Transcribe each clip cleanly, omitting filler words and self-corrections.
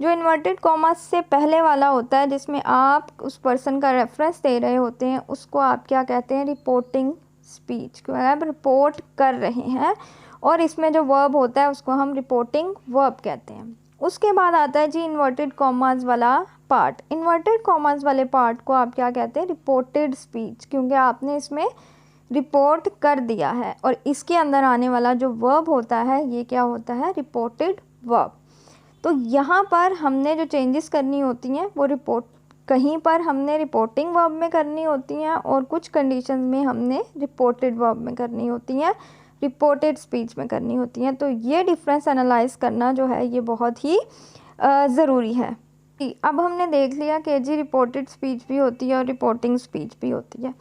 जो inverted comma से पहले वाला होता है जिसमें आप उस पर्सन का रेफरेंस दे रहे होते हैं, उसको आप क्या कहते हैं, रिपोर्टिंग स्पीच, क्योंकि आप रिपोर्ट कर रहे हैं, और इसमें जो वर्ब होता है उसको हम रिपोर्टिंग वर्ब कहते हैं। उसके बाद आता है जी इन्वर्टेड कॉमास वाला पार्ट। इन्वर्टेड कॉमास वाले पार्ट को आप क्या कहते हैं, रिपोर्टेड स्पीच, क्योंकि आपने इसमें रिपोर्ट कर दिया है, और इसके अंदर आने वाला जो वर्ब होता है ये क्या होता है, रिपोर्टेड वर्ब। तो यहाँ पर हमने जो चेंजेस करनी होती हैं वो कहीं पर हमने रिपोर्टिंग वर्ब में करनी होती हैं, और कुछ कंडीशंस में हमने रिपोर्टेड वर्ब में करनी होती हैं, रिपोर्टेड स्पीच में करनी होती हैं। तो ये डिफरेंस एनालाइज करना जो है ये बहुत ही ज़रूरी है। अब हमने देख लिया कि जी रिपोर्टेड स्पीच भी होती है और रिपोर्टिंग स्पीच भी होती है।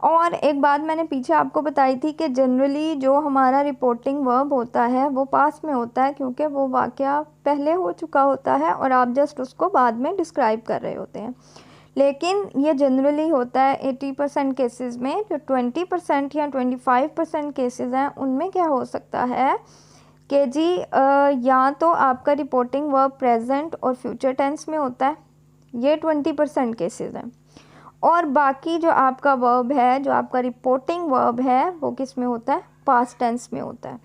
और एक बात मैंने पीछे आपको बताई थी कि जनरली जो हमारा रिपोर्टिंग वर्ब होता है वो पास में होता है, क्योंकि वो वाक़या पहले हो चुका होता है और आप जस्ट उसको बाद में डिस्क्राइब कर रहे होते हैं। लेकिन ये जनरली होता है 80% केसेस में। जो 20% या 25% केसेस हैं उनमें क्या हो सकता है कि जी या तो आपका रिपोर्टिंग वर्ब प्रेजेंट और फ्यूचर टेंस में होता है, ये 20% केसेस हैं, और बाकी जो आपका वर्ब है, जो आपका रिपोर्टिंग वर्ब है, वो किस में होता है, पास्ट टेंस में होता है।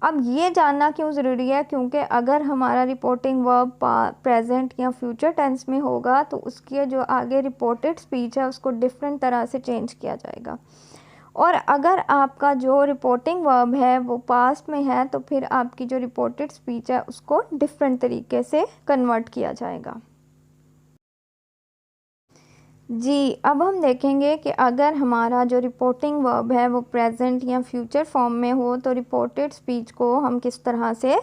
अब ये जानना क्यों ज़रूरी है, क्योंकि अगर हमारा रिपोर्टिंग वर्ब प्रेजेंट या फ्यूचर टेंस में होगा तो उसकी जो आगे रिपोर्टेड स्पीच है उसको डिफरेंट तरह से चेंज किया जाएगा, और अगर आपका जो रिपोर्टिंग वर्ब है वो पास्ट में है तो फिर आपकी जो रिपोर्टेड स्पीच है उसको डिफरेंट तरीके से कन्वर्ट किया जाएगा। जी, अब हम देखेंगे कि अगर हमारा जो रिपोर्टिंग वर्ब है वो प्रेजेंट या फ्यूचर फॉर्म में हो तो रिपोर्टेड स्पीच को हम किस तरह से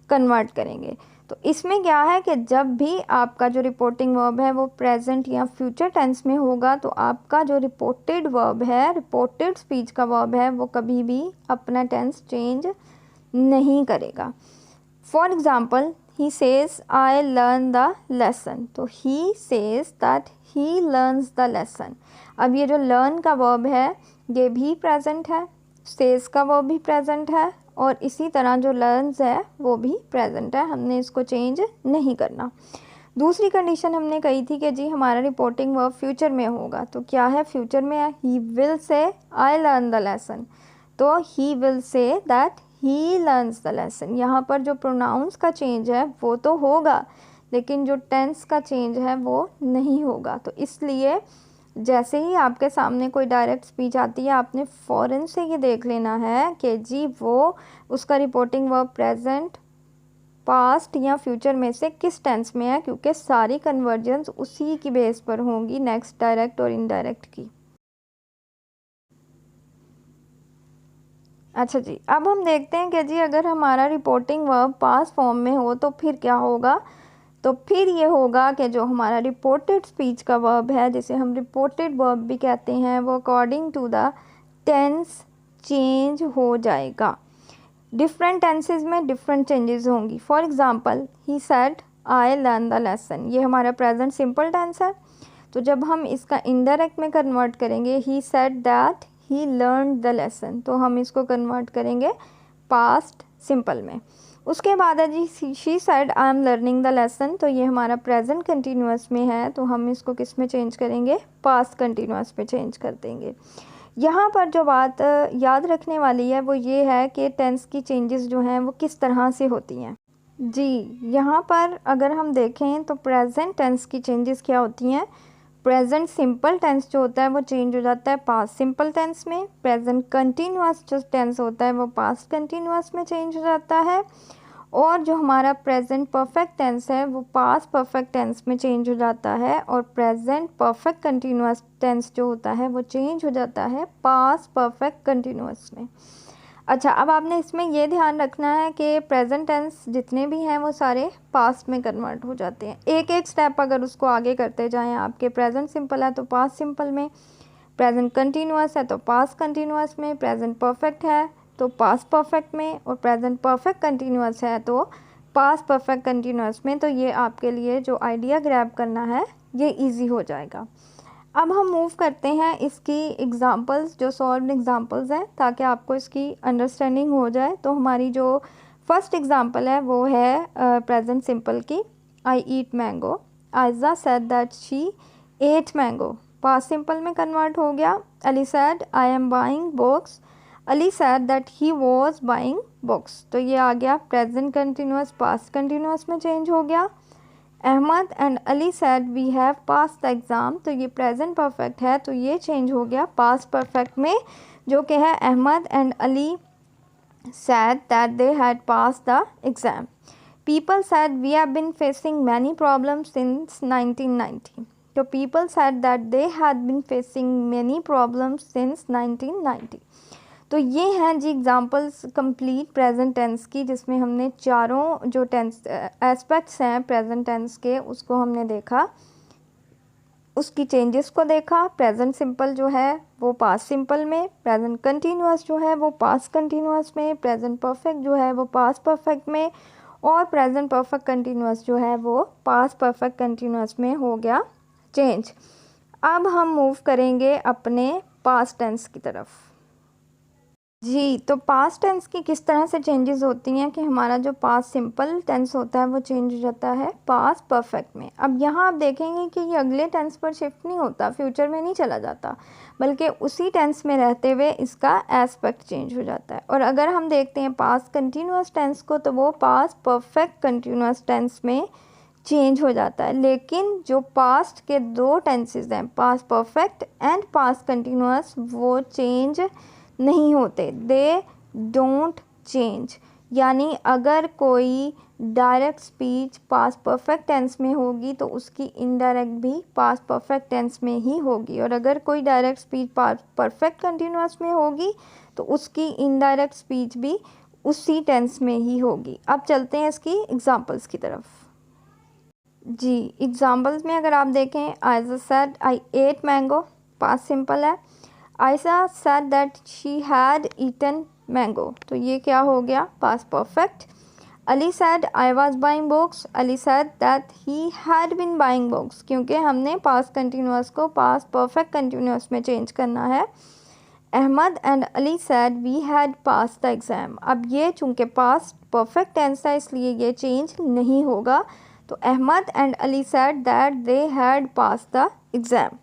कन्वर्ट करेंगे। तो इसमें क्या है कि जब भी आपका जो रिपोर्टिंग वर्ब है वो प्रेजेंट या फ्यूचर टेंस में होगा तो आपका जो रिपोर्टेड वर्ब है, रिपोर्टेड स्पीच का वर्ब है, वो कभी भी अपना टेंस चेंज नहीं करेगा। For example, he says I learn the lesson, तो he says that he learns the lesson। अब ये जो learn का वर्ब है ये भी प्रेजेंट है, says का वर्ब भी प्रेजेंट है, और इसी तरह जो learns है वो भी प्रेजेंट है, हमने इसको चेंज नहीं करना। दूसरी कंडीशन हमने कही थी कि जी हमारा रिपोर्टिंग वर्ब फ्यूचर में होगा, तो क्या है, फ्यूचर में है, he will say I learn the lesson, तो he will say that he learns the lesson. यहाँ पर जो प्रोनाउंस का चेंज है वो तो होगा, लेकिन जो टेंस का चेंज है वो नहीं होगा। तो इसलिए जैसे ही आपके सामने कोई डायरेक्ट स्पीच आती है आपने फ़ौरन से ये देख लेना है कि जी वो उसका रिपोर्टिंग वर्ब प्रेजेंट, पास्ट या फ्यूचर में से किस टेंस में है, क्योंकि सारी कन्वर्जेंस उसी की बेस पर होंगी, नेक्स्ट डायरेक्ट और इनडायरेक्ट की। अच्छा जी, अब हम देखते हैं कि जी अगर हमारा रिपोर्टिंग वर्ब पास्ट फॉर्म में हो तो फिर क्या होगा। तो फिर ये होगा कि जो हमारा रिपोर्टेड स्पीच का वर्ब है, जिसे हम रिपोर्टेड वर्ब भी कहते हैं, वो according to the tense change हो जाएगा। डिफरेंट टेंसेस में डिफरेंट चेंजेस होंगी। For example, he said I learn the lesson, ये हमारा प्रेजेंट सिंपल टेंस है, तो जब हम इसका इनडायरेक्ट में कन्वर्ट करेंगे, he said that he learn the lesson, तो हम इसको कन्वर्ट करेंगे पास्ट सिंपल में। उसके बाद है जी she said I am learning the lesson, तो ये हमारा प्रेजेंट कंटिन्यूअस में है, तो हम इसको किस में चेंज करेंगे, पास्ट कंटिन्यूअस में चेंज कर देंगे। यहाँ पर जो बात याद रखने वाली है वो ये है कि टेंस की चेंजेस जो हैं वो किस तरह से होती हैं। जी, यहाँ पर अगर हम देखें तो प्रेजेंट टेंस की चेंजेस क्या होती हैं। प्रेजेंट सिंपल टेंस जो होता है वो चेंज हो जाता है पास्ट सिंपल टेंस में। प्रेजेंट कंटिन्यूअस जो टेंस होता है वो पास्ट कंटिन्यूअस में चेंज हो जाता है, और जो हमारा प्रेजेंट परफेक्ट टेंस है वो पास्ट परफेक्ट टेंस में चेंज हो जाता है, और प्रेजेंट परफेक्ट कंटिन्यूअस टेंस जो होता है वो चेंज हो जाता है पास्ट परफेक्ट कंटिन्यूअस में। अच्छा, अब आपने इसमें ये ध्यान रखना है कि प्रेजेंट टेंस जितने भी हैं वो सारे पास्ट में कन्वर्ट हो जाते हैं। एक एक स्टेप अगर उसको आगे करते जाएं, आपके प्रेजेंट सिंपल है तो पास्ट सिंपल में, प्रेजेंट कंटिन्यूअस है तो पास्ट कंटिन्यूअस में, प्रेजेंट परफेक्ट है तो पास्ट परफेक्ट में, और प्रेजेंट परफेक्ट कंटिन्यूअस है तो पास्ट परफेक्ट कंटिन्यूअस में। तो ये आपके लिए जो आइडिया ग्रैब करना है ये ईजी हो जाएगा। अब हम मूव करते हैं इसकी एग्ज़ाम्पल्स, जो सॉल्व्ड एग्ज़ाम्पल्स हैं, ताकि आपको इसकी अंडरस्टैंडिंग हो जाए। तो हमारी जो फर्स्ट एग्ज़ाम्पल है वो है प्रेजेंट सिंपल की। I eat mango. Aiza said that she ate mango. Past simple में convert हो गया. Ali said I am buying books. Ali said that he was buying books. तो ये आ गया present continuous past continuous में change हो गया. Ahmad and Ali said we have passed the exam. तो ये present perfect है, तो ये change हो गया past perfect में, जो कि है Ahmad and Ali said that they had passed the exam. People said we have been facing many problems since 1990. So people said that they had been facing many problems since 1990. तो ये हैं जी examples complete present tense की, जिसमें हमने चारों जो tense aspects हैं present tense के उसको हमने देखा, उसकी चेंजेस को देखा. प्रेजेंट सिंपल जो है वो पास्ट सिंपल में, प्रेजेंट कंटिन्यूअस जो है वो पास्ट कंटिन्यूअस में, प्रेजेंट परफेक्ट जो है वो पास्ट परफेक्ट में, और प्रेजेंट परफेक्ट कंटिन्यूअस जो है वो पास्ट परफेक्ट कंटिन्यूअस में हो गया चेंज. अब हम मूव करेंगे अपने पास्ट टेंस की तरफ. जी, तो पास्ट टेंस की किस तरह से चेंजेस होती हैं कि हमारा जो पास्ट सिंपल टेंस होता है वो चेंज हो जाता है पास्ट परफेक्ट में. अब यहाँ आप देखेंगे कि ये अगले टेंस पर शिफ्ट नहीं होता, फ्यूचर में नहीं चला जाता, बल्कि उसी टेंस में रहते हुए इसका एस्पेक्ट चेंज हो जाता है. और अगर हम देखते हैं पास्ट कंटिन्यूअस टेंस को, तो वो पास्ट परफेक्ट कंटिन्यूअस टेंस में चेंज हो जाता है. लेकिन जो पास्ट के दो टेंसेस हैं, past perfect and past continuous, वो चेंज नहीं होते, दे डोंट चेंज. यानी अगर कोई direct speech past perfect tense में होगी तो उसकी इनडायरेक्ट भी पास्ट परफेक्ट टेंस में ही होगी, और अगर कोई direct speech past perfect continuous में होगी तो उसकी इनडायरेक्ट स्पीच भी उसी टेंस में ही होगी. अब चलते हैं इसकी एग्जांपल्स की तरफ. जी, एग्जांपल्स में अगर आप देखें, Ayesha said I ate mango, past simple है. Ayesha said that she had eaten mango, तो ये क्या हो गया past perfect. Ali said I was buying books. Ali said that he had been buying books, क्योंकि हमने पास्ट कंटिन्यूअस को पास्ट परफेक्ट कंटिन्यूअस में चेंज करना है. Ahmed and Ali said we had pass the exam. अब ये चूँकि पास्ट परफेक्ट टेंस है इसलिए ये चेंज नहीं होगा. तो Ahmad and Ali said that they had pass the exam.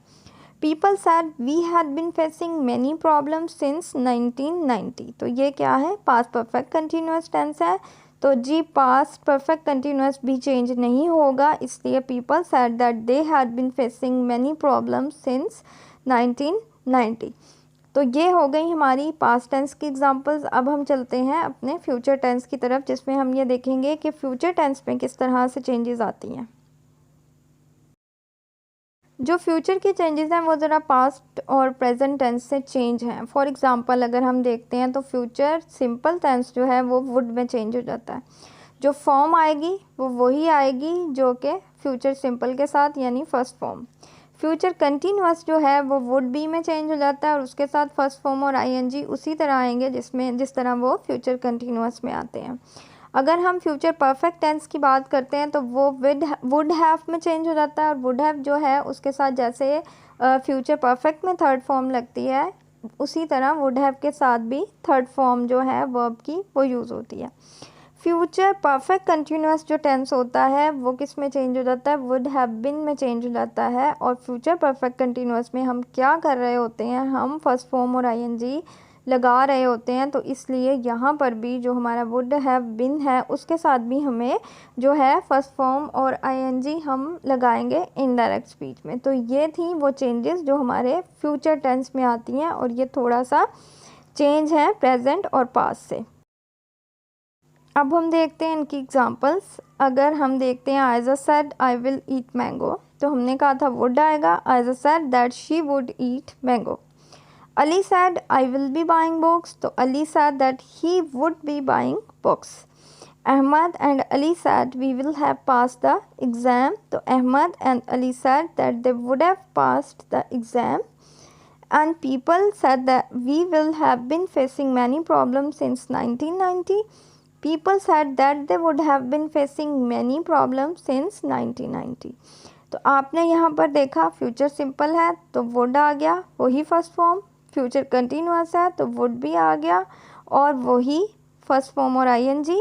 People said we had been facing many problems since 1990. तो ये क्या है पास्ट परफेक्ट कंटिन्यूअस टेंस है, तो जी पास्ट परफेक्ट कंटिन्यूअस भी चेंज नहीं होगा, इसलिए people said that they had been facing many problems since 1990. तो ये हो गई हमारी पास्ट टेंस की एग्जांपल्स. अब हम चलते हैं अपने फ्यूचर टेंस की तरफ, जिसमें हम ये देखेंगे कि फ्यूचर टेंस में किस तरह से चेंजेस आती हैं. जो फ्यूचर की चेंजेस हैं वो ज़रा पास्ट और प्रेजेंट टेंस से चेंज हैं. फॉर एग्जांपल अगर हम देखते हैं तो फ्यूचर सिंपल टेंस जो है वो वुड में चेंज हो जाता है. जो फॉर्म आएगी वो वही आएगी जो कि फ्यूचर सिंपल के साथ, यानी फर्स्ट फॉर्म. फ्यूचर कंटिन्यूअस जो है वो वुड बी में चेंज हो जाता है और उसके साथ फर्स्ट फॉर्म और आईएनजी उसी तरह आएंगे जिस तरह वो फ्यूचर कंटिन्यूअस में आते हैं. अगर हम फ्यूचर परफेक्ट टेंस की बात करते हैं तो वो वुड हैव में चेंज हो जाता है, और वुड हैव जो है उसके साथ जैसे फ्यूचर परफेक्ट में थर्ड फॉर्म लगती है उसी तरह वुड हैव के साथ भी थर्ड फॉर्म जो है वर्ब की वो यूज़ होती है. फ्यूचर परफेक्ट कंटिन्यूअस जो टेंस होता है वो किस में चेंज हो जाता है, वुड हैव बीन में चेंज हो जाता है. और फ्यूचर परफेक्ट कंटिन्यूअस में हम क्या कर रहे होते हैं, हम फर्स्ट फॉर्म और आईएनजी लगा रहे होते हैं, तो इसलिए यहाँ पर भी जो हमारा वुड हैव बीन है उसके साथ भी हमें जो है फर्स्ट फॉर्म और आईएनजी हम लगाएंगे इनडायरेक्ट स्पीच में. तो ये थी वो चेंजेस जो हमारे फ्यूचर टेंस में आती हैं, और ये थोड़ा सा चेंज है प्रेजेंट और पास्ट से. अब हम देखते हैं इनकी एग्जांपल्स. अगर हम देखते हैं Ayesha said I will eat mango, तो हमने कहा था वुड आएगा. Ayesha said that she would eat mango. Ali said I will be buying books, तो Ali said that he would be buying books. Ahmed and Ali said we will have passed the exam, तो Ahmad and Ali said that they would have passed the exam. And people said that we will have been facing many problems since 1990. People said that they would have been facing many problems since 1990. तो आपने यहाँ पर देखा future simple है तो would आ गया, वही first form. Future continuous है तो वुड भी आ गया और वही फर्स्ट फॉर्म और ING.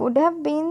would have been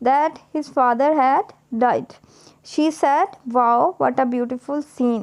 that his father had died. She said, wow, what a beautiful scene.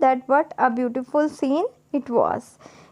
that what a beautiful scene it was.